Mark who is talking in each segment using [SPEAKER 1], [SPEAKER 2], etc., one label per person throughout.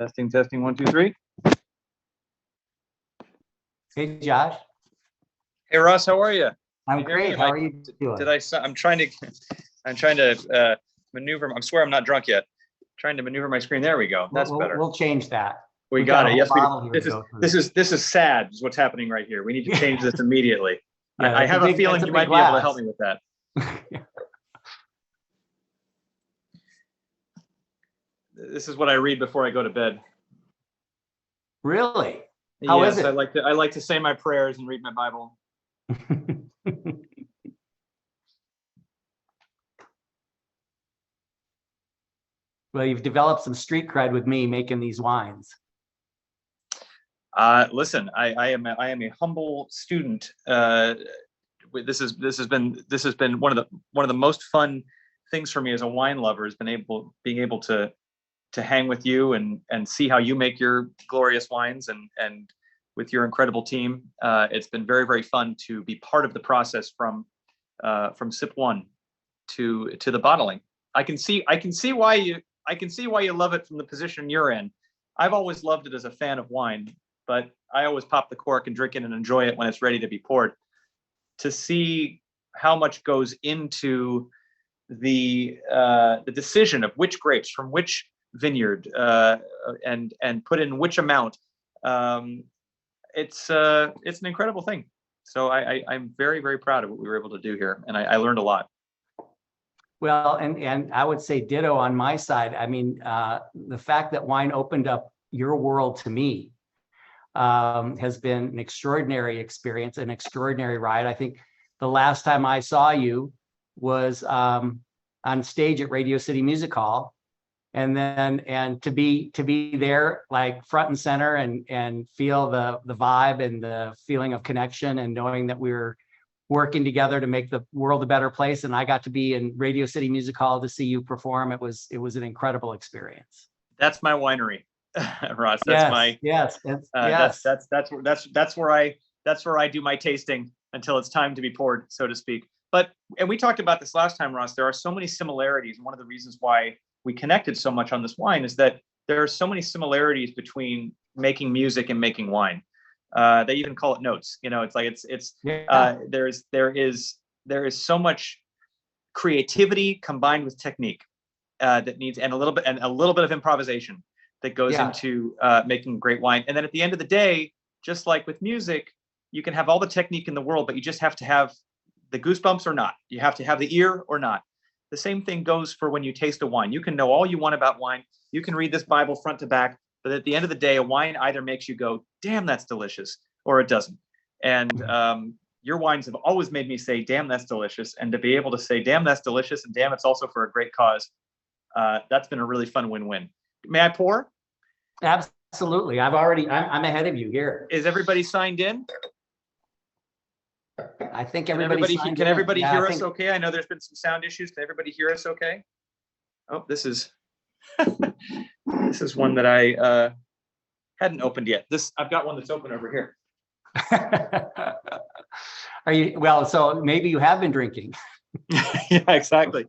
[SPEAKER 1] Testing, testing, 1, 2, 3.
[SPEAKER 2] Hey, Josh.
[SPEAKER 1] Hey, Ross, how are you?
[SPEAKER 2] I'm great. How are you doing?
[SPEAKER 1] I'm trying to maneuver. I swear I'm not drunk yet. Trying to maneuver my screen. There we go. That's better.
[SPEAKER 2] We'll change that.
[SPEAKER 1] We got it. Yes, this is sad. Is what's happening right here. We need to change this immediately. Yeah, I have a feeling you might be able to help me with that. This is what I read before I go to bed.
[SPEAKER 2] Really? How is it?
[SPEAKER 1] I like to say my prayers and read my Bible.
[SPEAKER 2] Well, you've developed some street cred with me making these wines.
[SPEAKER 1] Listen, I am a humble student. This has been one of the most fun things for me as a wine lover, has been being able to hang with you and see how you make your glorious wines and with your incredible team. It's been very, very fun to be part of the process from sip one to the bottling. I can see why you love it from the position you're in. I've always loved it as a fan of wine, but I always pop the cork and drink it and enjoy it when it's ready to be poured. To see how much goes into the decision of which grapes from which vineyard and put in which amount, it's an incredible thing. So I'm very, very proud of what we were able to do here, and I learned a lot.
[SPEAKER 2] Well, and I would say ditto on my side. I mean, the fact that wine opened up your world to me has been an extraordinary experience, an extraordinary ride. I think the last time I saw you was on stage at Radio City Music Hall, and to be there like front and center and feel the vibe and the feeling of connection and knowing that we were working together to make the world a better place. And I got to be in Radio City Music Hall to see you perform. It was an incredible experience.
[SPEAKER 1] That's my winery, Ross. That's where I do my tasting until it's time to be poured, so to speak. And we talked about this last time, Ross. There are so many similarities. One of the reasons why we connected so much on this wine is that there are so many similarities between making music and making wine. They even call it notes. You know, it's like there is so much creativity combined with technique that needs, and a little bit of improvisation that goes into making great wine. And then at the end of the day, just like with music, you can have all the technique in the world, but you just have to have the goosebumps or not. You have to have the ear or not. The same thing goes for when you taste a wine. You can know all you want about wine. You can read this Bible front to back, but at the end of the day, a wine either makes you go, damn, that's delicious, or it doesn't. And your wines have always made me say, damn, that's delicious. And to be able to say, damn, that's delicious, and damn, it's also for a great cause, that's been a really fun win-win. May I pour?
[SPEAKER 2] Absolutely. I'm ahead of you here.
[SPEAKER 1] Is everybody signed in?
[SPEAKER 2] I think
[SPEAKER 1] can everybody hear us okay? I know there's been some sound issues. Can everybody hear us okay? Oh, this is this is one that I hadn't opened yet. I've got one that's open over here.
[SPEAKER 2] Are you well? So maybe you have been drinking.
[SPEAKER 1] Yeah, exactly.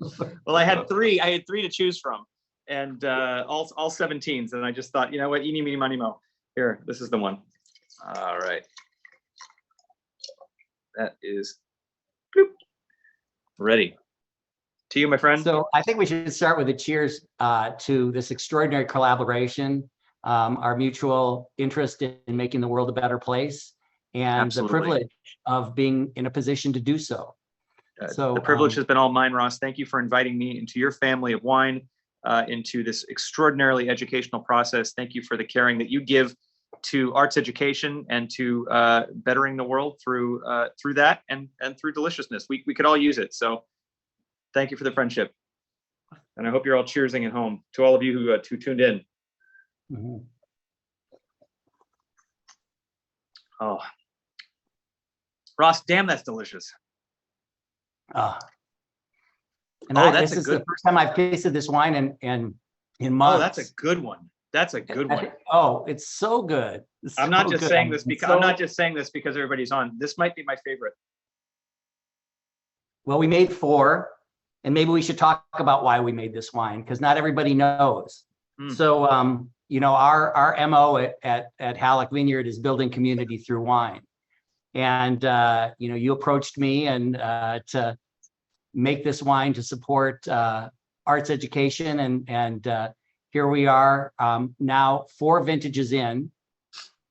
[SPEAKER 1] Well, I had three to choose from, and all 17s, and I just thought, you know what, eeny, meeny, miny, mo. Here, this is the one. All right. That is ready. To you, my friend.
[SPEAKER 2] So I think we should start with a cheers to this extraordinary collaboration, our mutual interest in making the world a better place, and
[SPEAKER 1] Absolutely.
[SPEAKER 2] The privilege of being in a position to do so.
[SPEAKER 1] The privilege has been all mine, Ross. Thank you for inviting me into your family of wine, into this extraordinarily educational process. Thank you for the caring that you give to arts education and to bettering the world through that and through deliciousness. We could all use it. So thank you for the friendship. And I hope you're all cheersing at home. To all of you who tuned in.
[SPEAKER 2] Mm-hmm.
[SPEAKER 1] Oh, Ross, damn, that's delicious.
[SPEAKER 2] This is the first time I've tasted this wine in months.
[SPEAKER 1] Oh, that's a good one. That's a good one.
[SPEAKER 2] Oh, it's so good.
[SPEAKER 1] I'm not just saying this because everybody's on. This might be my favorite.
[SPEAKER 2] Well, we made 4, and maybe we should talk about why we made this wine, because not everybody knows. So our MO at Halleck Vineyard is building community through wine. And, you approached me and to make this wine to support arts education. And here we are now 4 vintages in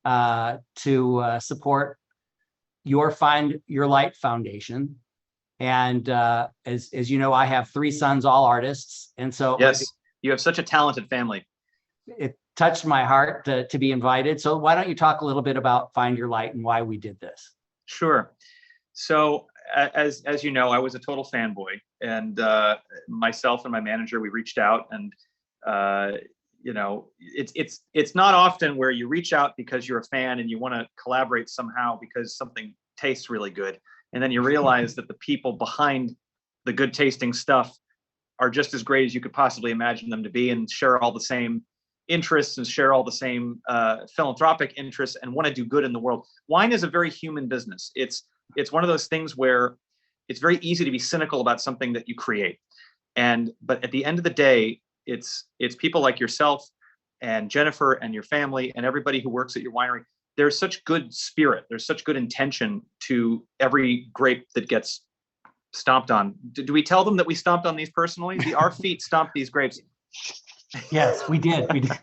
[SPEAKER 2] to support your Find Your Light Foundation. And as you know, I have 3 sons, all artists. And so
[SPEAKER 1] yes, you have such a talented family.
[SPEAKER 2] It touched my heart to be invited. So why don't you talk a little bit about Find Your Light and why we did this? Sure.
[SPEAKER 1] So as you know, I was a total fanboy, and myself and my manager, we reached out, and it's not often where you reach out because you're a fan and you want to collaborate somehow because something tastes really good, and then you realize that the people behind the good tasting stuff are just as great as you could possibly imagine them to be, and share all the same interests and share all the same philanthropic interests and want to do good in the world. Wine is a very human business. It's one of those things where it's very easy to be cynical about something that you create. But at the end of the day, it's people like yourself and Jennifer and your family and everybody who works at your winery. There's such good spirit. There's such good intention to every grape that gets stomped on. Do we tell them that we stomped on these personally? Our feet stomped these grapes.
[SPEAKER 2] Yes, we did. We did.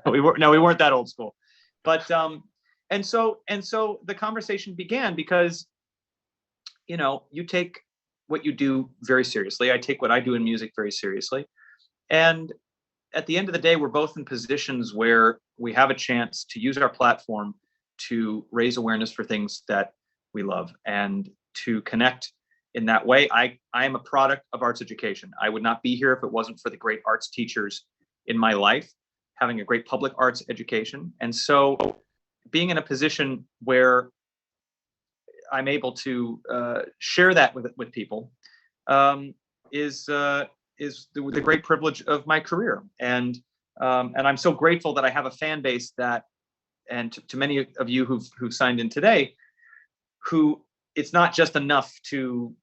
[SPEAKER 1] we weren't that old school. But and so the conversation began because, you take what you do very seriously. I take what I do in music very seriously. And at the end of the day, we're both in positions where we have a chance to use our platform to raise awareness for things that we love and to connect in that way. I am a product of arts education. I would not be here if it wasn't for the great arts teachers in my life, having a great public arts education. And so being in a position where I'm able to share that with people is the great privilege of my career. And I'm so grateful that I have a fan base that, and to many of you who've signed in today, who it's not just enough to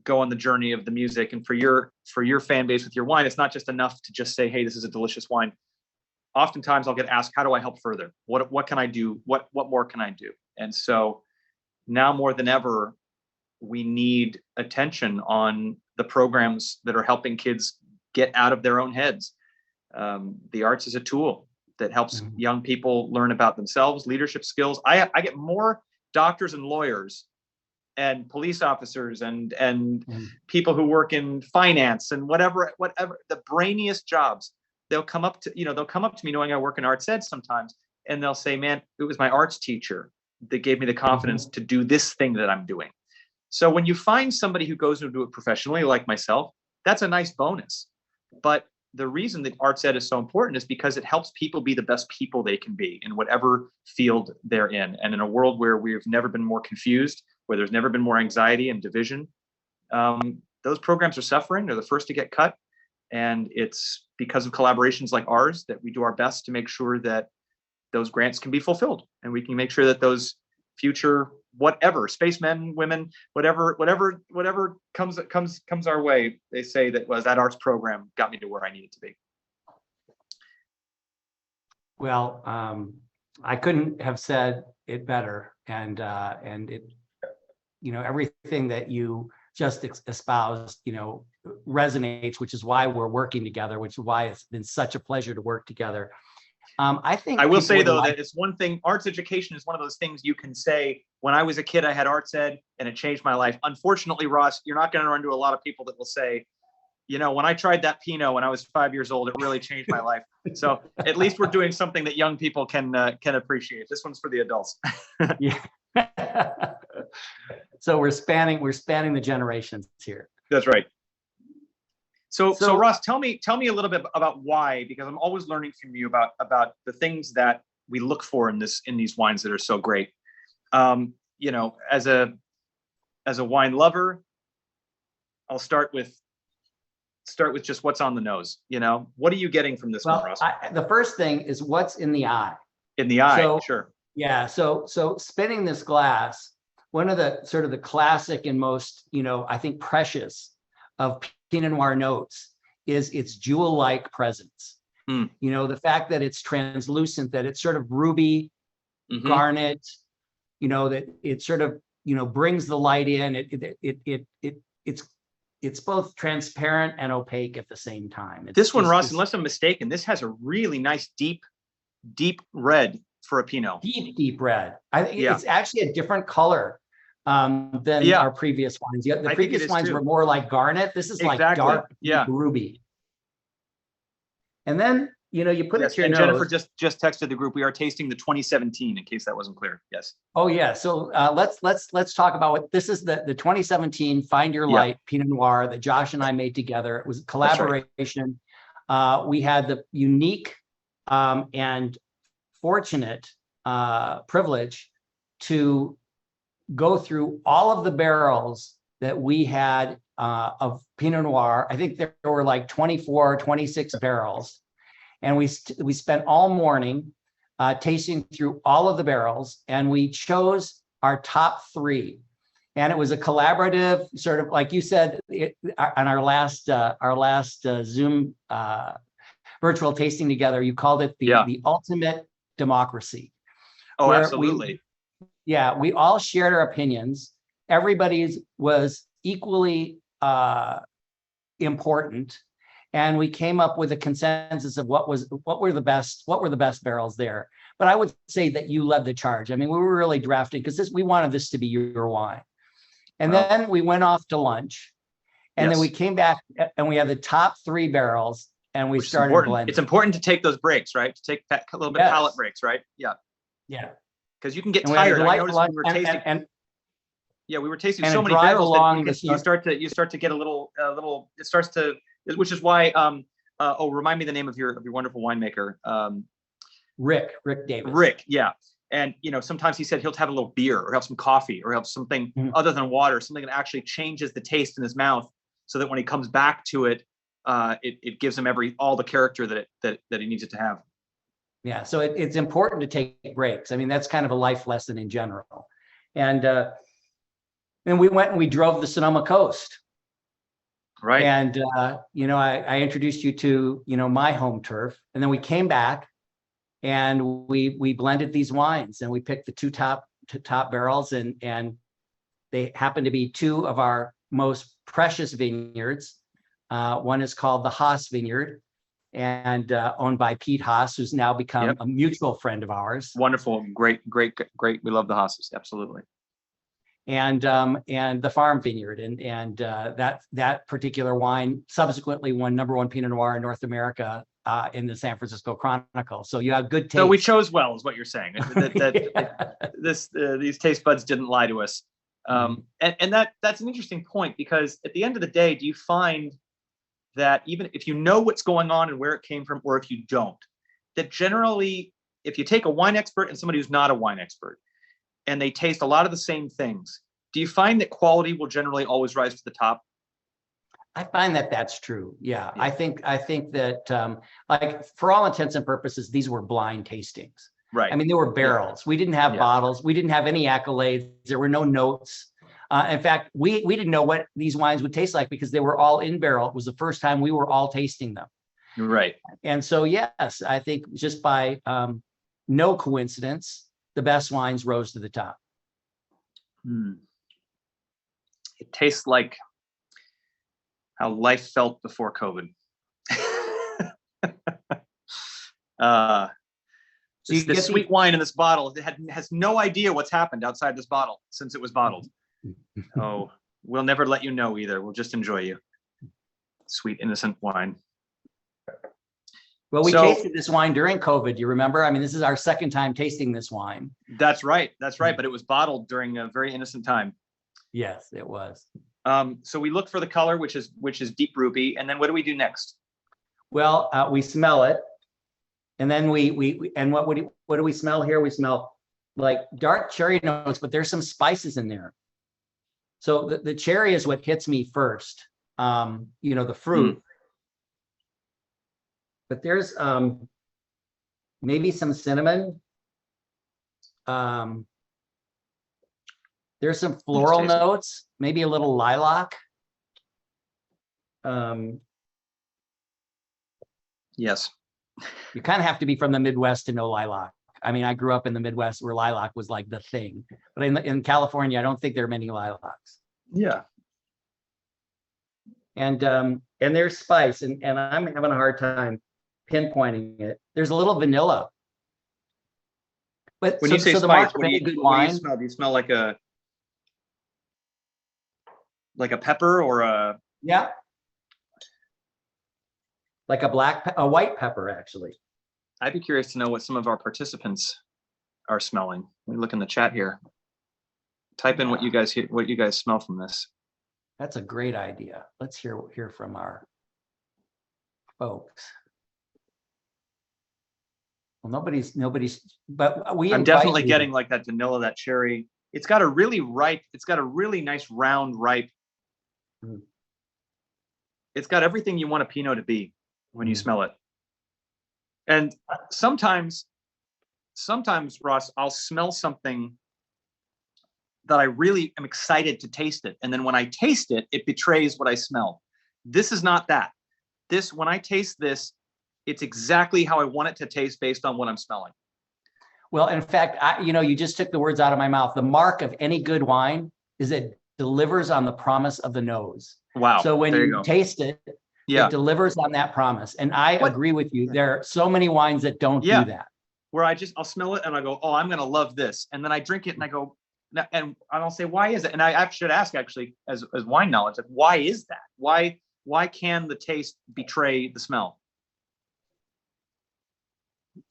[SPEAKER 1] go on the journey of the music, and for your fan base with your wine, it's not just enough to just say, hey, this is a delicious wine. Oftentimes I'll get asked, how do I help further? What can I do? What more can I do? And so now more than ever, we need attention on the programs that are helping kids get out of their own heads. The arts is a tool that helps young people learn about themselves, leadership skills. I get more doctors and lawyers and police officers and people who work in finance and whatever, the brainiest jobs. They'll come up to me knowing I work in arts ed sometimes, and they'll say, man, it was my arts teacher that gave me the confidence to do this thing that I'm doing. So when you find somebody who goes to do it professionally, like myself, that's a nice bonus. But the reason that arts ed is so important is because it helps people be the best people they can be in whatever field they're in. And in a world where we've never been more confused, where there's never been more anxiety and division, those programs are suffering. They're the first to get cut. And it's because of collaborations like ours that we do our best to make sure that those grants can be fulfilled, and we can make sure that those future spacemen, women, whatever comes our way, they say that was that arts program got me to where I needed to be.
[SPEAKER 2] Well, I couldn't have said it better, and it, everything that you just espoused, resonates, which is why we're working together, which is why it's been such a pleasure to work together. I think
[SPEAKER 1] I will say though that it's one thing, arts education is one of those things you can say, when I was a kid, I had arts ed and it changed my life. Unfortunately, Ross, you're not going to run into a lot of people that will say, when I tried that Pinot when I was 5 years old, it really changed my life. So at least we're doing something that young people can appreciate. This one's for the adults.
[SPEAKER 2] Yeah. So we're spanning the generations here.
[SPEAKER 1] That's right. So Ross, tell me a little bit about why, because I'm always learning from you about the things that we look for in these wines that are so great. As a wine lover, I'll start with just what's on the nose. What are you getting from this one, Ross?
[SPEAKER 2] The first thing is what's in the eye.
[SPEAKER 1] In the eye, sure.
[SPEAKER 2] Yeah. So spinning this glass, one of the sort of the classic and most, I think precious of Pinot Noir notes is its jewel-like presence. You know, the fact that it's translucent, that it's sort of ruby, garnet, you know, that it sort of, you know, brings the light in. It's both transparent and opaque at the same time.
[SPEAKER 1] This one, Ross, unless I'm mistaken, this has a really nice deep red for a Pinot.
[SPEAKER 2] Deep red. I think it's actually a different color than our previous wines. The previous wines were more like garnet. This is like dark deep ruby. And then, you know, you put it to your nose.
[SPEAKER 1] Jennifer just texted the group. We are tasting the 2017, in case that wasn't clear. Yes.
[SPEAKER 2] Oh yeah. So let's talk about what this is. The 2017 Find Your Light Pinot Noir that Josh and I made together. It was a collaboration. Right. We had the unique and fortunate privilege to go through all of the barrels that we had of Pinot Noir. I think there were like 24, 26 barrels. And we spent all morning tasting through all of the barrels, and we chose our top 3. And it was a collaborative sort of, like you said on our last Zoom virtual tasting together, you called it the ultimate democracy.
[SPEAKER 1] Oh, absolutely.
[SPEAKER 2] We all shared our opinions. Everybody's was equally important. And we came up with a consensus of what were the best barrels there. But I would say that you led the charge. I mean, we were really drafting because we wanted this to be your wine. And then we went off to lunch, and then we came back and we had the top 3 barrels, and we started blending.
[SPEAKER 1] It's important to take those breaks, right? To take a little bit of palate breaks, right? Yeah.
[SPEAKER 2] Yeah.
[SPEAKER 1] Because you can get tired. I noticed we were tasting. We were tasting so many barrels that you start to get a little. It starts to. Which is why, remind me the name of your wonderful winemaker.
[SPEAKER 2] Rick Davis.
[SPEAKER 1] Rick, yeah. And, you know, sometimes he said he'll have a little beer or have some coffee or have something other than water, something that actually changes the taste in his mouth so that when he comes back to it, it gives him all the character that he needs it to have.
[SPEAKER 2] Yeah, so it's important to take breaks. I mean, that's kind of a life lesson in general. And we went and we drove the Sonoma coast.
[SPEAKER 1] Right.
[SPEAKER 2] And, you know, I introduced you to, you know, my home turf, and then we came back and we blended these wines, and we picked the 2 top barrels, and they happen to be 2 of our most precious vineyards. One is called the Haas Vineyard, and owned by Pete Haas, who's now become a mutual friend of ours.
[SPEAKER 1] Wonderful. Great. We love the Haas's. Absolutely.
[SPEAKER 2] And the Farm Vineyard, and that particular wine subsequently won #1 Pinot Noir in North America in the San Francisco Chronicle. So you have good taste.
[SPEAKER 1] So we chose well, is what you're saying. These taste buds didn't lie to us, and that's an interesting point, because at the end of the day, do you find that even if you know what's going on and where it came from, or if you don't, that generally, if you take a wine expert and somebody who's not a wine expert, and they taste a lot of the same things, do you find that quality will generally always rise to the top?
[SPEAKER 2] I find that that's true. Yeah. I think that like, for all intents and purposes, these were blind tastings.
[SPEAKER 1] Right.
[SPEAKER 2] I mean, there were barrels. We didn't have bottles. We didn't have any accolades. There were no notes. In fact, we didn't know what these wines would taste like because they were all in barrel. It was the first time we were all tasting them.
[SPEAKER 1] Right.
[SPEAKER 2] And so, yes, I think just by no coincidence, the best wines rose to the top.
[SPEAKER 1] It tastes like how life felt before COVID. This sweet wine in this bottle, it has no idea what's happened outside this bottle since it was bottled. Oh, we'll never let you know either. We'll just enjoy you. Sweet, innocent wine.
[SPEAKER 2] Well, we tasted this wine during COVID. You remember? I mean, this is our second time tasting this wine.
[SPEAKER 1] That's right. But it was bottled during a very innocent time.
[SPEAKER 2] Yes, it was.
[SPEAKER 1] So we look for the color, which is deep ruby, and then what do we do next?
[SPEAKER 2] Well, we smell it, and then what do we smell here? We smell like dark cherry notes, but there's some spices in there. So the cherry is what hits me first. You know, the fruit. But there's maybe some cinnamon. There's some floral notes, maybe a little lilac.
[SPEAKER 1] Yes.
[SPEAKER 2] You kind of have to be from the Midwest to know lilac. I mean, I grew up in the Midwest where lilac was like the thing, but in California, I don't think there are many lilacs.
[SPEAKER 1] Yeah.
[SPEAKER 2] And there's spice, and I'm having a hard time pinpointing it. There's a little vanilla. But
[SPEAKER 1] When you say
[SPEAKER 2] the
[SPEAKER 1] spice,
[SPEAKER 2] mark
[SPEAKER 1] what
[SPEAKER 2] of
[SPEAKER 1] do
[SPEAKER 2] any good
[SPEAKER 1] you
[SPEAKER 2] wine,
[SPEAKER 1] smell? Do you smell like a pepper or a?
[SPEAKER 2] yeah, like a white pepper, actually.
[SPEAKER 1] I'd be curious to know what some of our participants are smelling. We look in the chat here. Type in what you guys smell from this.
[SPEAKER 2] That's a great idea. Let's hear from our folks. Well, nobody's, but
[SPEAKER 1] I'm definitely getting like that vanilla, that cherry. It's got a really nice round ripe.
[SPEAKER 2] Mm.
[SPEAKER 1] It's got everything you want a Pinot to be when you smell it. And sometimes, Ross, I'll smell something that I really am excited to taste it. And then when I taste it, it betrays what I smell. This is not that. When I taste this, it's exactly how I want it to taste based on what I'm smelling.
[SPEAKER 2] Well, in fact, you just took the words out of my mouth. The mark of any good wine is it delivers on the promise of the nose.
[SPEAKER 1] Wow.
[SPEAKER 2] So when you taste it, it delivers on that promise. And I agree with you. There are so many wines that don't do that.
[SPEAKER 1] Where I'll smell it and I go, oh, I'm going to love this. And then I drink it and I go, and I'll say, why is it? And I should ask, actually, as wine knowledge, like, why is that? Why can the taste betray the smell?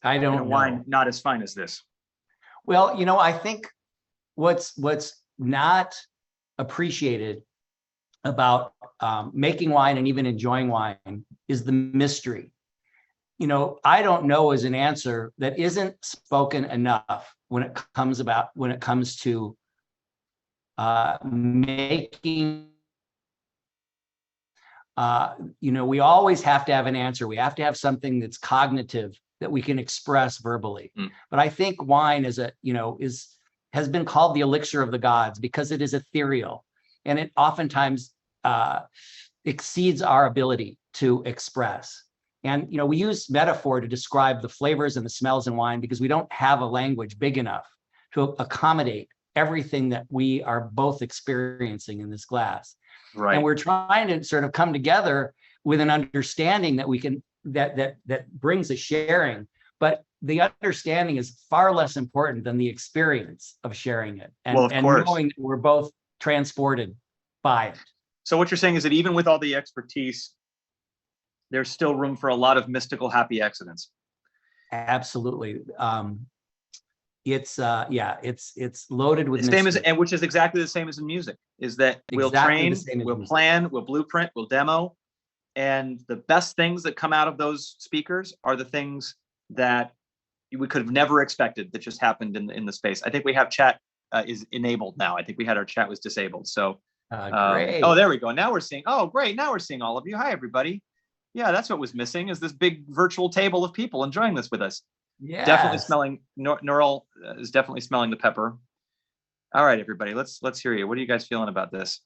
[SPEAKER 2] I don't know.
[SPEAKER 1] Wine not as fine as this.
[SPEAKER 2] Well, I think what's not appreciated about making wine and even enjoying wine is the mystery. I don't know as an answer that isn't spoken enough when it comes to making. We always have to have an answer. We have to have something that's cognitive that we can express verbally. But I think wine has been called the elixir of the gods because it is ethereal, and it oftentimes exceeds our ability to express. And we use metaphor to describe the flavors and the smells in wine because we don't have a language big enough to accommodate everything that we are both experiencing in this glass.
[SPEAKER 1] Right.
[SPEAKER 2] And we're trying to sort of come together with an understanding that we can that brings a sharing, but the understanding is far less important than the experience of sharing it and knowing that we're both transported by it.
[SPEAKER 1] So what you're saying is that even with all the expertise, there's still room for a lot of mystical happy accidents.
[SPEAKER 2] Absolutely. It's loaded with mystery.
[SPEAKER 1] And which is exactly the same as in music, is that we'll train, we'll plan, we'll blueprint, we'll demo. And the best things that come out of those speakers are the things that we could have never expected that just happened in the space. I think we have chat is enabled now. I think we had our chat was disabled. So,
[SPEAKER 2] great.
[SPEAKER 1] Oh, there we go. Now we're seeing, oh, great. Now we're seeing all of you. Hi, everybody. Yeah, that's what was missing, is this big virtual table of people enjoying this with us.
[SPEAKER 2] Yeah.
[SPEAKER 1] Definitely smelling, Noral is definitely smelling the pepper. All right, everybody, let's hear you. What are you guys feeling about this?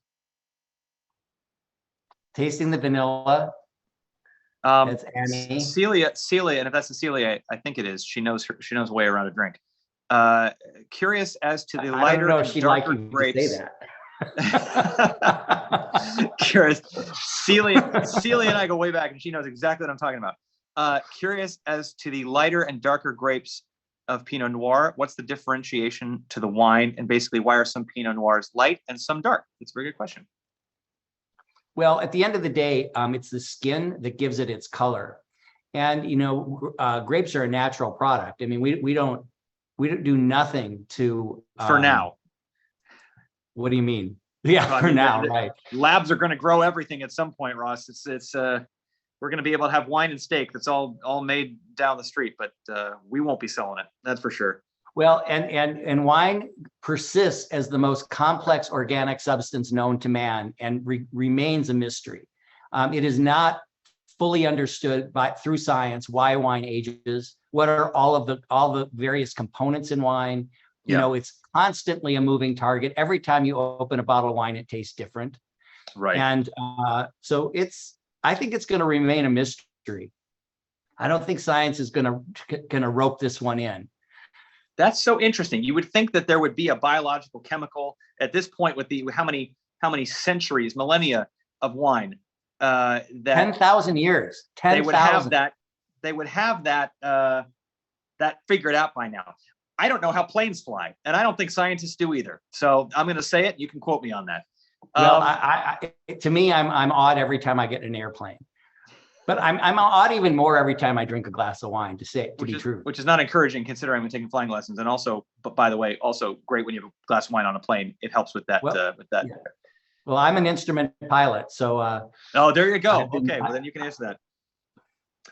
[SPEAKER 2] Tasting the vanilla. That's Annie.
[SPEAKER 1] Celia, and if that's Cecilia, I think it is. She knows a way around a drink. Curious as to the lighter and darker grapes. Curious. Celia and I go way back, and she knows exactly what I'm talking about. Curious as to the lighter and darker grapes of Pinot Noir. What's the differentiation to the wine, and basically why are some Pinot Noirs light and some dark? That's a very good question.
[SPEAKER 2] Well, at the end of the day, it's the skin that gives it its color, and grapes are a natural product. I mean, we don't do nothing to.
[SPEAKER 1] For now.
[SPEAKER 2] What do you mean? Yeah, for now, right?
[SPEAKER 1] Labs are going to grow everything at some point, Ross. We're going to be able to have wine and steak that's all made down the street, but we won't be selling it. That's for sure.
[SPEAKER 2] Well, and wine persists as the most complex organic substance known to man and remains a mystery. It is not fully understood through science why wine ages. What are all the various components in wine? It's constantly a moving target. Every time you open a bottle of wine, it tastes different.
[SPEAKER 1] Right.
[SPEAKER 2] And so I think it's going to remain a mystery. I don't think science is gonna rope this one in.
[SPEAKER 1] That's so interesting. You would think that there would be a biological chemical at this point with the how many centuries, millennia of wine that
[SPEAKER 2] 10,000 years. 10,000.
[SPEAKER 1] They would have that figured out by now. I don't know how planes fly, and I don't think scientists do either. So I'm going to say it. You can quote me on that.
[SPEAKER 2] Well, to me, I'm odd every time I get in an airplane, but I'm odd even more every time I drink a glass of wine. To be true,
[SPEAKER 1] which is not encouraging considering I'm taking flying lessons, and also, but by the way, also great when you have a glass of wine on a plane. It helps with that.
[SPEAKER 2] Well, yeah. Well, I'm an instrument pilot, so.
[SPEAKER 1] Oh, there you go. Okay, well then you can answer that.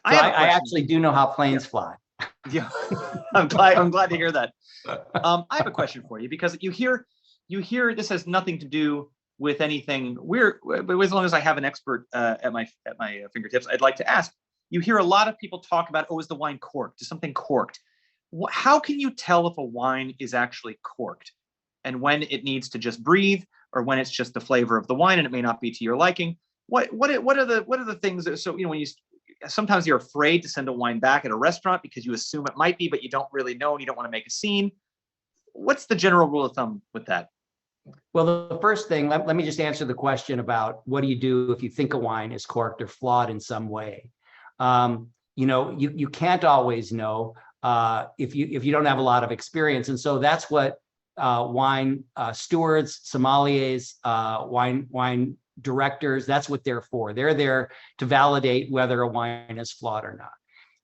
[SPEAKER 2] So I actually do know how planes fly.
[SPEAKER 1] Yeah, I'm glad to hear that. I have a question for you, because you hear this has nothing to do with anything weird, but as long as I have an expert at my fingertips, I'd like to ask. You hear a lot of people talk about, oh, is the wine corked? Is something corked? How can you tell if a wine is actually corked, and when it needs to just breathe, or when it's just the flavor of the wine and it may not be to your liking? What are the things that, so when you sometimes you're afraid to send a wine back at a restaurant because you assume it might be, but you don't really know and you don't want to make a scene. What's the general rule of thumb with that?
[SPEAKER 2] Well, the first thing, let me just answer the question about what do you do if you think a wine is corked or flawed in some way. You can't always know if you don't have a lot of experience, and so that's what wine stewards, sommeliers, wine directors, that's what they're for. They're there to validate whether a wine is flawed or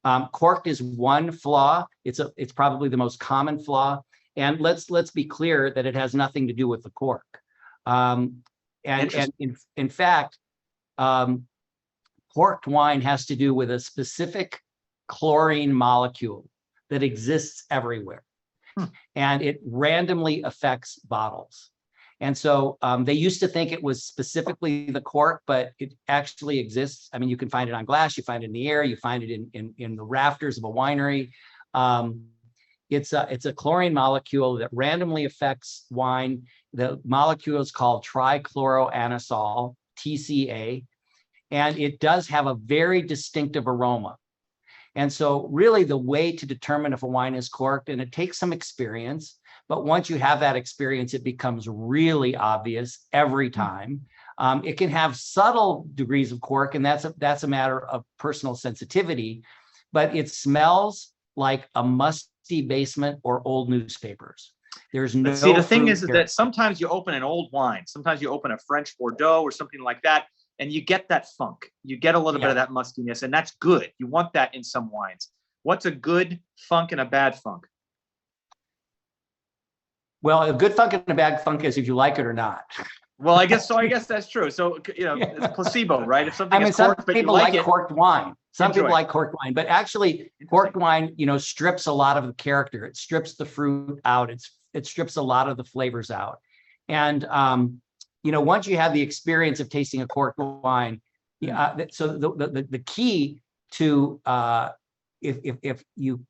[SPEAKER 2] not. Corked is one flaw. It's probably the most common flaw. And let's be clear that it has nothing to do with the cork. And in fact, corked wine has to do with a specific chlorine molecule that exists everywhere. And it randomly affects bottles. And so they used to think it was specifically the cork, but it actually exists. I mean, you can find it on glass, you find it in the air, you find it in the rafters of a winery. It's a chlorine molecule that randomly affects wine. The molecule is called trichloroanisole, TCA, and it does have a very distinctive aroma. And so really the way to determine if a wine is corked, and it takes some experience, but once you have that experience, it becomes really obvious every time. It can have subtle degrees of cork, and that's a matter of personal sensitivity, but it smells like a musty basement or old newspapers. There's no.
[SPEAKER 1] See, the thing is that sometimes you open an old wine, sometimes you open a French Bordeaux or something like that, and you get that funk. You get a little bit of that mustiness, and that's good. You want that in some wines. What's a good funk and a bad funk?
[SPEAKER 2] Well, a good funk and a bad funk is if you like it or not.
[SPEAKER 1] Well, I guess so. I guess that's true. So, it's placebo, right? If something is corked, but
[SPEAKER 2] people like corked wine. Some people like corked wine, but actually corked wine, strips a lot of the character. It strips the fruit out. It strips a lot of the flavors out. And, once you have the experience of tasting a corked wine, so the key to, if you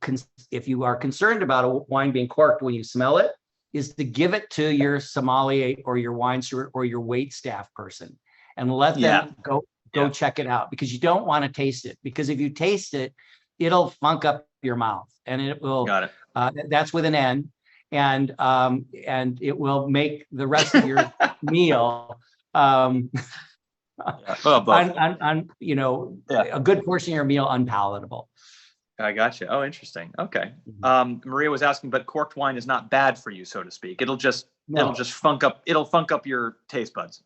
[SPEAKER 2] are concerned about a wine being corked when you smell it, is to give it to your sommelier or your wine steward or your wait staff person and let them go check it out, because you don't want to taste it, because if you taste it, it'll funk up your mouth, and it will.
[SPEAKER 1] Got it.
[SPEAKER 2] That's with an N, and it will make the rest of your meal a good portion of your meal unpalatable.
[SPEAKER 1] I got you. Oh, interesting. Okay. Maria was asking, but corked wine is not bad for you, so to speak. It'll just funk up. It'll funk up your taste buds,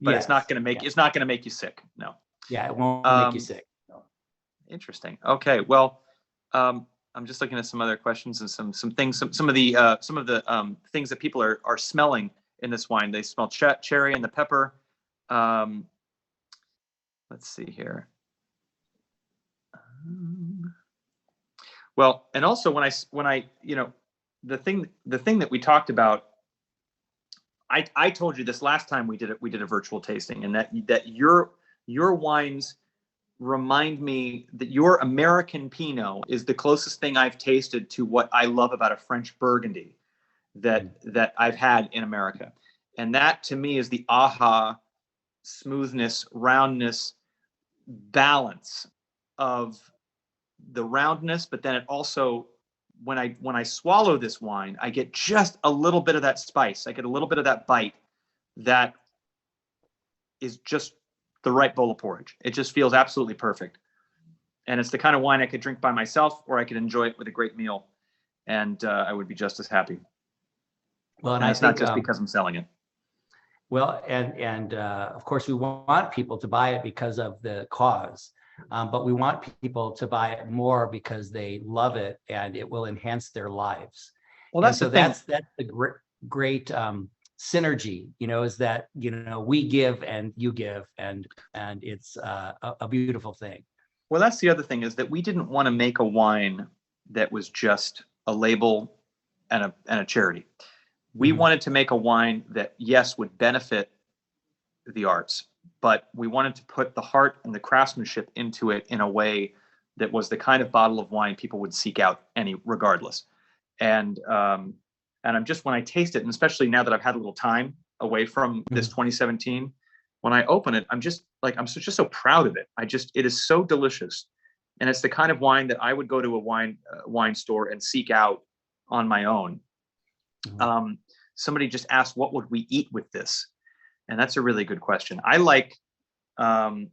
[SPEAKER 1] but it's not going to make. It's not going to make you sick. No.
[SPEAKER 2] Yeah, it won't make you sick. No.
[SPEAKER 1] Interesting. Okay. Well, I'm just looking at some other questions and some things. Some of the things that people are smelling in this wine. They smell cherry and the pepper. Let's see here. Well, and also when I the thing that we talked about, I told you this last time we did a virtual tasting, and that your wines remind me that your American Pinot is the closest thing I've tasted to what I love about a French Burgundy that I've had in America. And that to me is the aha smoothness, roundness, balance of the roundness, but then it also, when I swallow this wine, I get just a little bit of that spice. I get a little bit of that bite that is just the right bowl of porridge. It just feels absolutely perfect. And it's the kind of wine I could drink by myself, or I could enjoy it with a great meal, and I would be just as happy.
[SPEAKER 2] Well,
[SPEAKER 1] and it's not just because I'm selling it.
[SPEAKER 2] Well, and of course, we want people to buy it because of the cause, but we want people to buy it more because they love it and it will enhance their lives.
[SPEAKER 1] Well, that's
[SPEAKER 2] that's the great synergy, is that, we give and you give, and it's a beautiful thing.
[SPEAKER 1] Well, that's the other thing, is that we didn't want to make a wine that was just a label and a charity. We wanted to make a wine that, yes, would benefit the arts, but we wanted to put the heart and the craftsmanship into it in a way that was the kind of bottle of wine people would seek out regardless. And I'm just, when I taste it, and especially now that I've had a little time away from this 2017, when I open it, I'm just so proud of it. It is so delicious. And it's the kind of wine that I would go to a wine store and seek out on my own. Somebody just asked, what would we eat with this? And that's a really good question. I like, I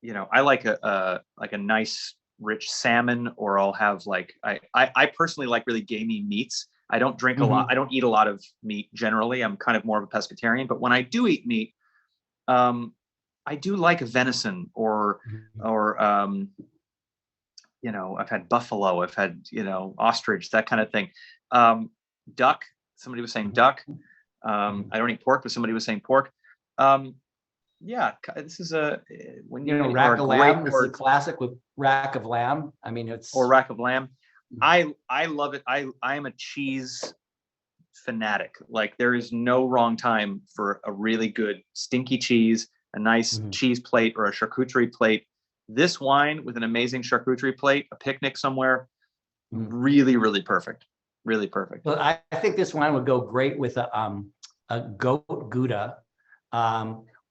[SPEAKER 1] like a nice rich salmon, or I'll have I personally like really gamey meats. I don't drink a lot. I don't eat a lot of meat generally. I'm kind of more of a pescatarian, but when I do eat meat, I do like venison or I've had buffalo, I've had, ostrich, that kind of thing. Duck, somebody was saying duck. I don't eat pork, but somebody was saying pork. Yeah, this is when
[SPEAKER 2] rack of lamb is a classic with rack of lamb. I mean,
[SPEAKER 1] or rack of lamb. I love it. I am a cheese fanatic. Like, there is no wrong time for a really good stinky cheese, a nice cheese plate or a charcuterie plate. This wine with an amazing charcuterie plate, a picnic somewhere, really, really perfect. Really perfect.
[SPEAKER 2] Well, I think this wine would go great with a goat Gouda,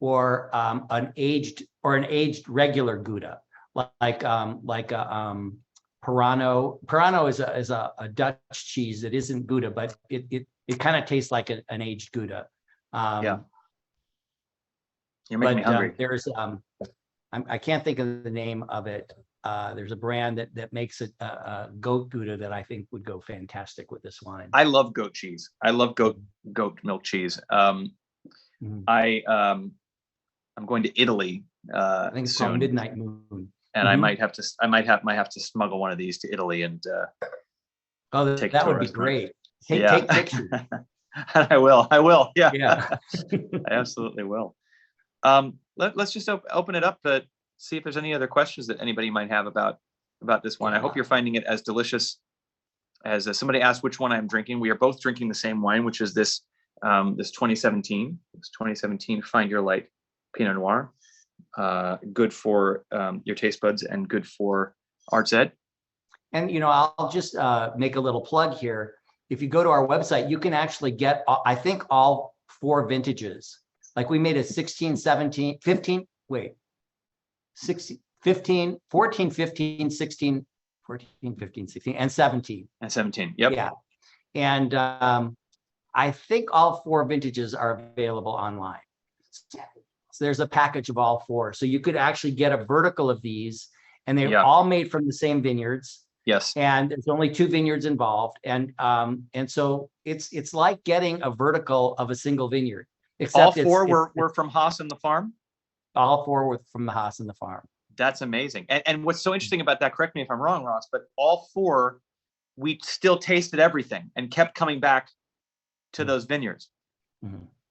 [SPEAKER 2] or an aged regular Gouda, like a Purano. Purano is a Dutch cheese that isn't Gouda, but it kind of tastes like an aged Gouda.
[SPEAKER 1] Yeah. You're making me hungry.
[SPEAKER 2] There's I can't think of the name of it. There's a brand that makes a goat Gouda that I think would go fantastic with this wine.
[SPEAKER 1] I love goat cheese. I love goat milk cheese. I'm going to Italy.
[SPEAKER 2] I think it's called Midnight Moon.
[SPEAKER 1] And I might have to smuggle one of these to Italy and
[SPEAKER 2] that would be great. Take pictures.
[SPEAKER 1] I will. Yeah.
[SPEAKER 2] Yeah.
[SPEAKER 1] I absolutely will. Let's just open it up to see if there's any other questions that anybody might have about this wine. I hope you're finding it as delicious as somebody asked which one I'm drinking. We are both drinking the same wine, which is this 2017. This 2017 Find Your Light Pinot Noir. Good for your taste buds and good for arts ed.
[SPEAKER 2] And I'll just make a little plug here. If you go to our website, you can actually get, I think, all 4 vintages. Like, we made a 16, 17, 15, 15, 14, 15, 16, 14, 15, 16, and 17.
[SPEAKER 1] And 17, yep.
[SPEAKER 2] Yeah. And I think all 4 vintages are available online. So there's a package of all 4. So you could actually get a vertical of these, and they're all made from the same vineyards.
[SPEAKER 1] Yes.
[SPEAKER 2] And there's only 2 vineyards involved. And so it's like getting a vertical of a single vineyard.
[SPEAKER 1] Except all 4 were from Haas and the farm?
[SPEAKER 2] All 4 were from the Haas and the farm.
[SPEAKER 1] That's amazing. And what's so interesting about that, correct me if I'm wrong, Ross, but all 4, we still tasted everything and kept coming back to those vineyards.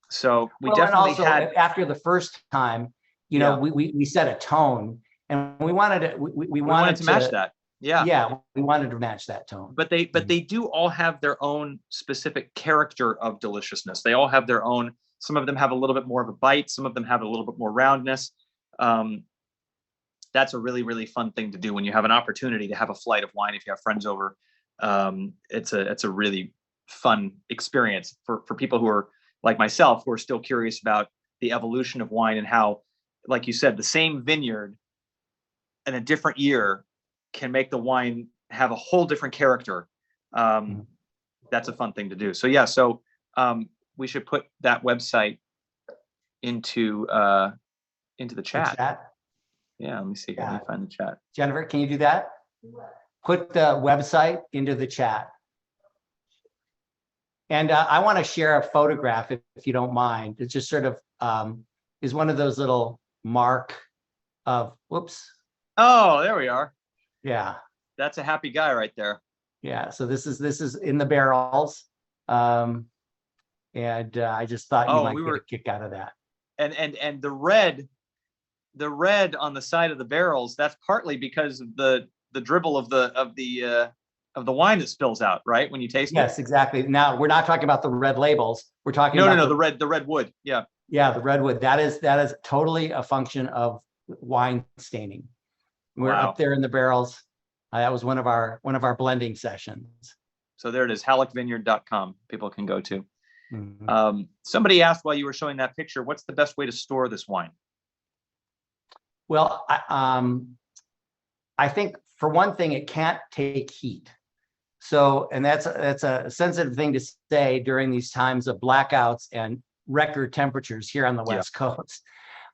[SPEAKER 1] So we definitely had,
[SPEAKER 2] after the first time, we set a tone, and we wanted to match that. Yeah, we wanted to match that tone.
[SPEAKER 1] But they do all have their own specific character of deliciousness. They all have their own. Some of them have a little bit more of a bite. Some of them have a little bit more roundness. That's a really, really fun thing to do when you have an opportunity to have a flight of wine. If you have friends over, it's a really fun experience for people who are like myself, who are still curious about the evolution of wine and how, like you said, the same vineyard in a different year can make the wine have a whole different character. That's a fun thing to do. So yeah, so we should put that website into the chat. Yeah, let me see. Let me find the chat.
[SPEAKER 2] Jennifer, can you do that? Put the website into the chat. And I want to share a photograph, if you don't mind. It's just sort of is one of those little mark of, whoops.
[SPEAKER 1] Oh, there we are.
[SPEAKER 2] Yeah.
[SPEAKER 1] That's a happy guy right there.
[SPEAKER 2] Yeah. So this is in the barrels. And I just thought you might get a kick out of that.
[SPEAKER 1] And the red on the side of the barrels, that's partly because of the dribble of the wine that spills out, right? When you taste it.
[SPEAKER 2] Yes, exactly. Now we're not talking about the red labels. We're talking about
[SPEAKER 1] the red wood. Yeah.
[SPEAKER 2] Yeah, the redwood. That is totally a function of wine staining. We're up there in the barrels. That was one of our blending sessions.
[SPEAKER 1] So there it is, halleckvineyard.com. People can go to. Somebody asked while you were showing that picture, what's the best way to store this wine?
[SPEAKER 2] Well, I think for one thing, it can't take heat. So, and that's a sensitive thing to say during these times of blackouts and record temperatures here on the West Coast.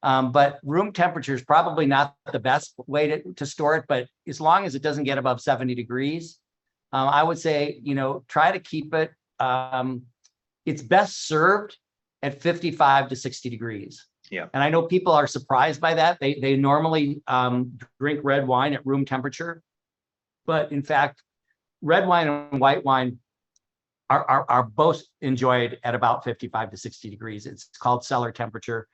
[SPEAKER 2] But room temperature is probably not the best way to store it, but as long as it doesn't get above 70 degrees, I would say, try to keep it, it's best served at 55 to 60 degrees.
[SPEAKER 1] Yeah.
[SPEAKER 2] And I know people are surprised by that. They normally drink red wine at room temperature, but in fact, red wine and white wine are both enjoyed at about 55 to 60 degrees. It's called cellar temperature.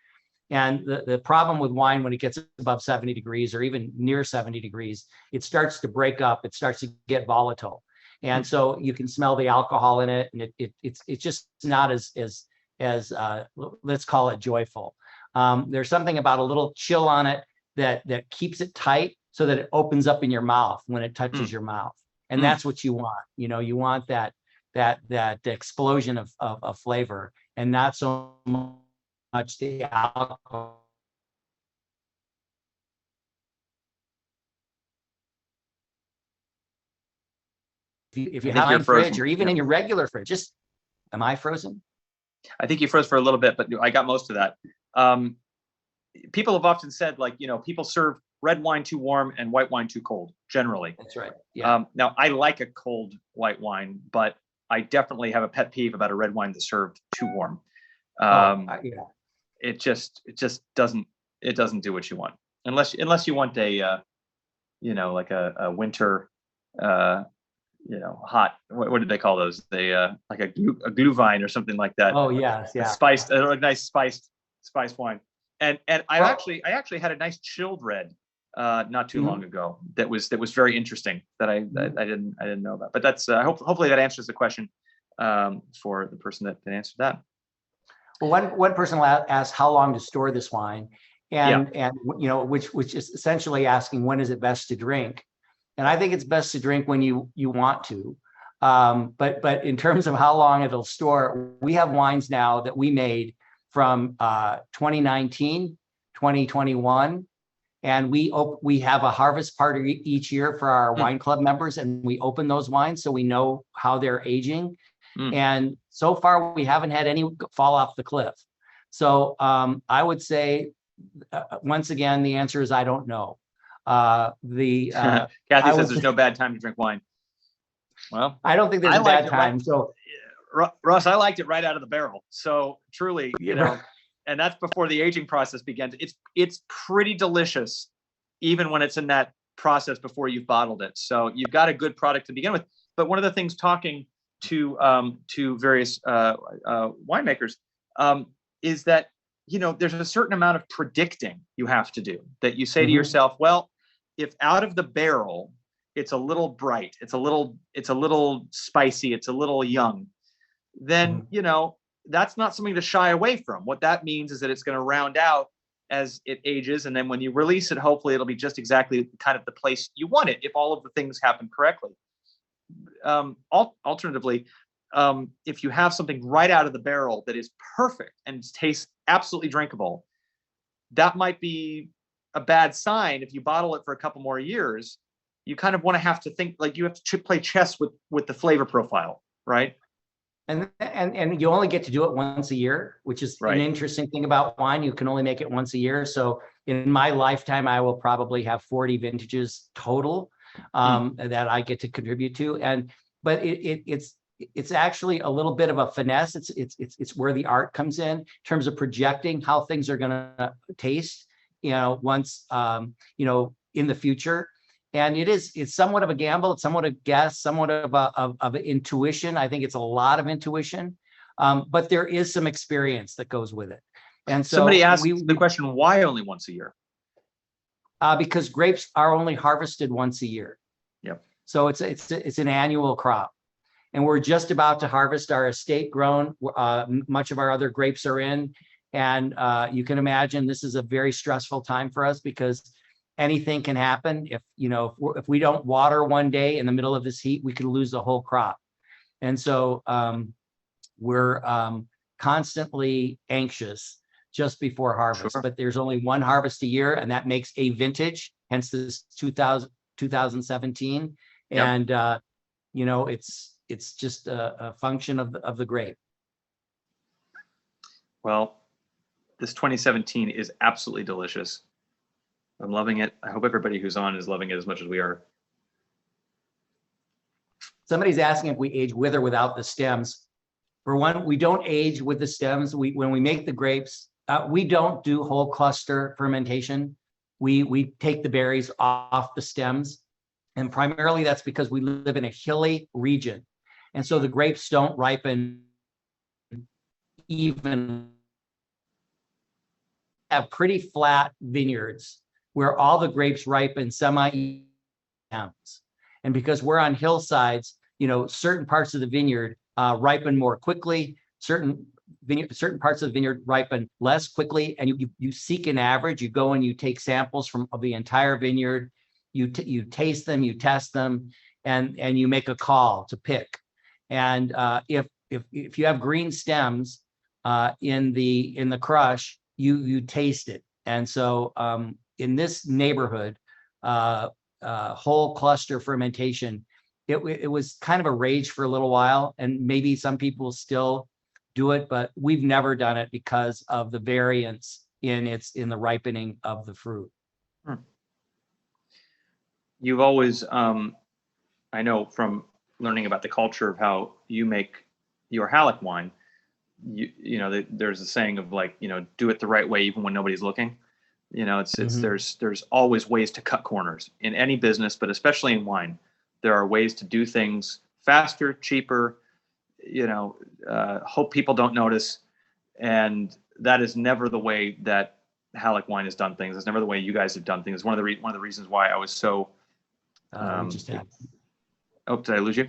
[SPEAKER 2] And the problem with wine, when it gets above 70 degrees or even near 70 degrees, it starts to break up. It starts to get volatile. And so you can smell the alcohol in it, and it's just not as let's call it joyful. There's something about a little chill on it that keeps it tight so that it opens up in your mouth when it touches your mouth. And that's what you want. You want that explosion of flavor, and not so much the alcohol. If you have a fridge or even in your regular fridge, am I frozen?
[SPEAKER 1] I think you froze for a little bit, but I got most of that. People have often said, people serve red wine too warm and white wine too cold, generally.
[SPEAKER 2] That's right. Yeah.
[SPEAKER 1] Now, I like a cold white wine, but I definitely have a pet peeve about a red wine that's served too warm. It just doesn't do what you want, unless you want a like a winter hot, what did they call those? Like a glühwein or something like that.
[SPEAKER 2] Oh yes, yeah.
[SPEAKER 1] Spiced, a nice spiced wine. And I actually had a nice chilled red not too long ago that was very interesting that I didn't know about. But that's hopefully that answers the question for the person that answered that.
[SPEAKER 2] Well, one person asked how long to store this wine, and which is essentially asking when is it best to drink. And I think it's best to drink when you want to. But in terms of how long it'll store, we have wines now that we made from 2019, 2021. And we have a harvest party each year for our wine club members, and we open those wines so we know how they're aging. And so far, we haven't had any fall off the cliff. So I would say, once again, the answer is I don't know. Kathy
[SPEAKER 1] says there's no bad time to drink wine. Well,
[SPEAKER 2] I don't think there's a bad time.
[SPEAKER 1] Right, so Russ, I liked it right out of the barrel. So truly, and that's before the aging process begins. It's pretty delicious, even when it's in that process before you've bottled it. So you've got a good product to begin with. But one of the things talking to various winemakers is that there's a certain amount of predicting you have to do, that you say to yourself, well, if out of the barrel it's a little bright, it's a little spicy, it's a little young, then that's not something to shy away from. What that means is that it's going to round out as it ages, and then when you release it, hopefully it'll be just exactly kind of the place you want it if all of the things happen correctly. Alternatively, if you have something right out of the barrel that is perfect and tastes absolutely drinkable, that might be a bad sign if you bottle it for a couple more years you kind of want to have to think like you have to play chess with the flavor profile, right?
[SPEAKER 2] And you only get to do it once a year, which is an interesting thing about wine. You can only make it once a year. So in my lifetime, I will probably have 40 vintages total that I get to contribute to. But it's actually a little bit of a finesse. It's where the art comes in terms of projecting how things are going to taste, once, in the future. And it's somewhat of a gamble. It's somewhat a guess, somewhat of an intuition. I think it's a lot of intuition, but there is some experience that goes with it. And so
[SPEAKER 1] somebody asked the question, why only once a year?
[SPEAKER 2] Because grapes are only harvested once a year.
[SPEAKER 1] Yep.
[SPEAKER 2] So it's an annual crop. And we're just about to harvest our estate grown. Much of our other grapes are in. And you can imagine this is a very stressful time for us because anything can happen. If we don't water one day in the middle of this heat, we could lose the whole crop. And so we're constantly anxious just before harvest.
[SPEAKER 1] Sure.
[SPEAKER 2] But there's only one harvest a year, and that makes a vintage, hence this 2017. Yep. And it's just a function of the grape.
[SPEAKER 1] Well, this 2017 is absolutely delicious. I'm loving it. I hope everybody who's on is loving it as much as we are.
[SPEAKER 2] Somebody's asking if we age with or without the stems. For one, we don't age with the stems. When we make the grapes, we don't do whole cluster fermentation. We take the berries off the stems. And primarily that's because we live in a hilly region. And so the grapes don't ripen even. Have pretty flat vineyards where all the grapes ripen semi-even. And because we're on hillsides, certain parts of the vineyard ripen more quickly. Certain parts of the vineyard ripen less quickly. And you seek an average. You go and you take samples of the entire vineyard. You taste them, you test them, and you make a call to pick. And if you have green stems in the crush, you taste it. And so in this neighborhood, whole cluster fermentation, it was kind of a rage for a little while, and maybe some people still do it, but we've never done it because of the variance in the ripening of the fruit.
[SPEAKER 1] You've always, I know from learning about the culture of how you make your Halleck wine, there's a saying of like, do it the right way even when nobody's looking. There's always ways to cut corners in any business, but especially in wine. There are ways to do things faster, cheaper, hope people don't notice. And that is never the way that Halleck wine has done things. It's never the way you guys have done things. One of the reasons why I was so did I lose you?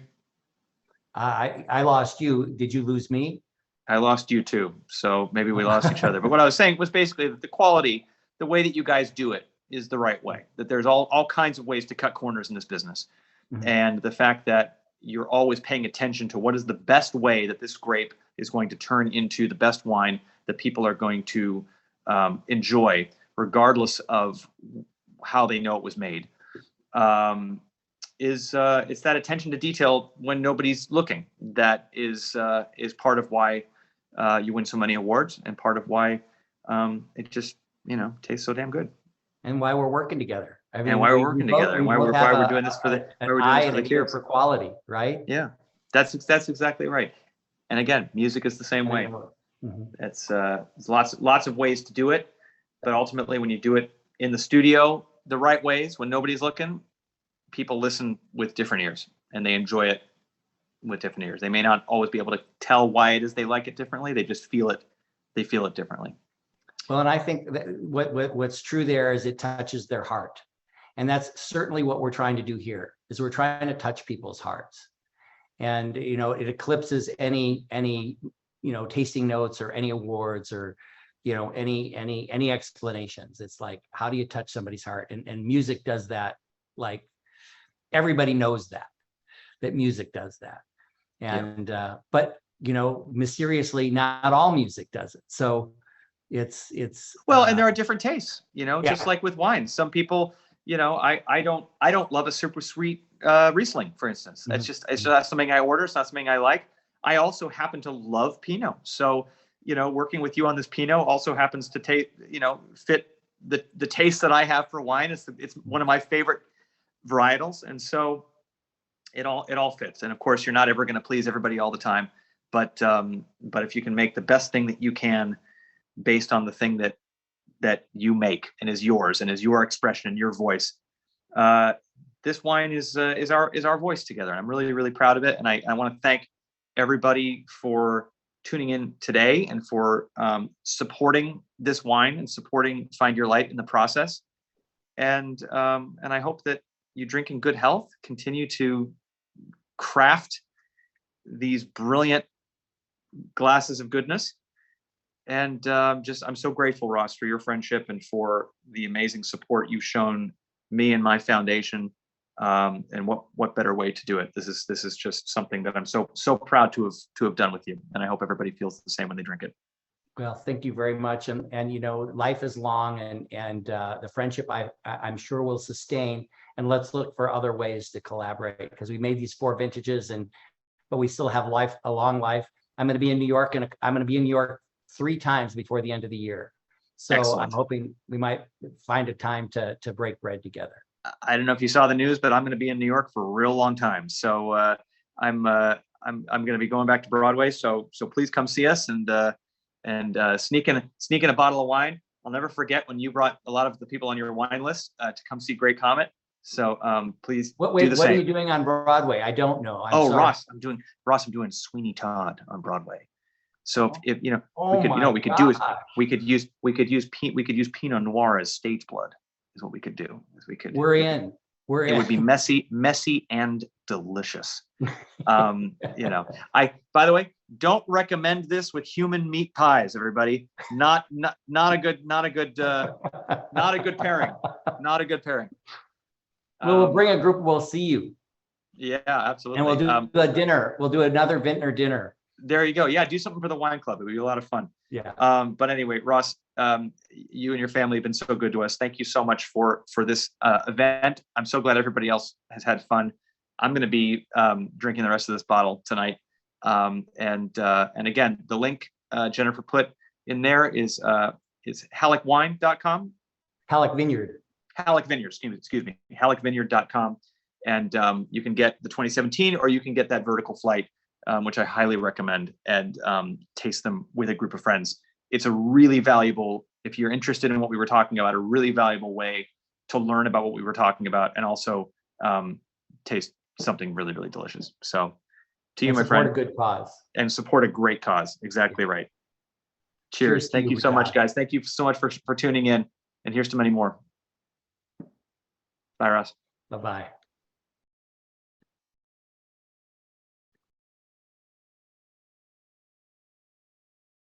[SPEAKER 2] I lost you. Did you lose me?
[SPEAKER 1] I lost you too. So maybe we lost each other. But what I was saying was basically that the quality, the way that you guys do it is the right way, that there's all kinds of ways to cut corners in this business. Mm-hmm. And the fact that you're always paying attention to what is the best way that this grape is going to turn into the best wine that people are going to enjoy, regardless of how they know it was made. It's that attention to detail when nobody's looking that is part of why you win so many awards, and part of why it just tastes so damn good,
[SPEAKER 2] and why we're working together. I mean,
[SPEAKER 1] and why we're working together, and why we're doing this for the kids.
[SPEAKER 2] For quality, right?
[SPEAKER 1] Yeah, that's exactly right. And again, music is the same way. Mm-hmm. There's lots of ways to do it, but ultimately, when you do it in the studio the right ways, when nobody's looking, people listen with different ears, and they enjoy it with different ears. They may not always be able to tell why it is they like it differently. They just feel it. They feel it differently.
[SPEAKER 2] Well, and I think that what's true there is it touches their heart. And that's certainly what we're trying to do here, is we're trying to touch people's hearts. And, it eclipses any tasting notes or any awards or, any explanations. It's like, how do you touch somebody's heart? And music does that. Like, everybody knows that music does that. And, but, mysteriously, not all music does it. So it's
[SPEAKER 1] well, and there are different tastes, just like with wine. Some people, you know, I don't love a super sweet Riesling, for instance. That's just, it's not something I order. It's not something I like. I also happen to love Pinot. So, you know, working with you on this Pinot also happens to fit the taste that I have for wine. It's one of my favorite varietals. And so it all fits. And of course, you're not ever going to please everybody all the time, but if you can make the best thing that you can based on the thing that you make and is yours and is your expression and your voice, this wine is our voice together. And I'm really, really proud of it. And I want to thank everybody for tuning in today and for supporting this wine and supporting Find Your Light in the process. And I hope that you drink in good health, continue to craft these brilliant glasses of goodness. And I'm so grateful, Ross, for your friendship and for the amazing support you've shown me and my foundation. And what better way to do it? This is just something that I'm so proud to have done with you. And I hope everybody feels the same when they drink it.
[SPEAKER 2] Well, thank you very much. And you know, life is long, and the friendship I'm sure will sustain. And let's look for other ways to collaborate, because we made these 4 vintages, but we still have a long life. I'm going to be in New York, and I'm going to be in New York 3 times before the end of the year. So excellent. I'm hoping we might find a time to break bread together.
[SPEAKER 1] I don't know if you saw the news, but I'm going to be in New York for a real long time. So I'm going to be going back to Broadway. So please come see us and sneak in a bottle of wine. I'll never forget when you brought a lot of the people on your wine list to come see Great Comet. So please do the same.
[SPEAKER 2] What are you doing on Broadway? I don't know.
[SPEAKER 1] Sorry. Ross, I'm doing Sweeney Todd on Broadway. So if you know, we could use Pinot Noir as stage blood. Is what we could do.
[SPEAKER 2] We're in.
[SPEAKER 1] It would be messy and delicious. You know, by the way, don't recommend this with human meat pies, everybody. Not a good pairing. Not a good pairing.
[SPEAKER 2] We'll bring a group. We'll see you.
[SPEAKER 1] Yeah, absolutely.
[SPEAKER 2] And we'll do a dinner. We'll do another vintner dinner.
[SPEAKER 1] There you go. Yeah, do something for the wine club. It would be a lot of fun.
[SPEAKER 2] Yeah.
[SPEAKER 1] But anyway, Ross, you and your family have been so good to us. Thank you so much for this event. I'm so glad everybody else has had fun. I'm going to be drinking the rest of this bottle tonight. And again, the link Jennifer put in there is halleckwine.com.
[SPEAKER 2] Halleck Vineyard.
[SPEAKER 1] Halleck Vineyard, excuse me, halleckvineyard.com. And you can get the 2017, or you can get that vertical flight, which I highly recommend, and taste them with a group of friends. It's a really valuable, if you're interested in what we were talking about, a really valuable way to learn about what we were talking about, and also taste something really, really delicious. So to you, my friend.
[SPEAKER 2] Support a good cause.
[SPEAKER 1] And support a great cause. Exactly right. Cheers. Thank you so much, guys. Thank you so much for tuning in. And here's to many more. Bye, Ross.
[SPEAKER 2] Bye-bye.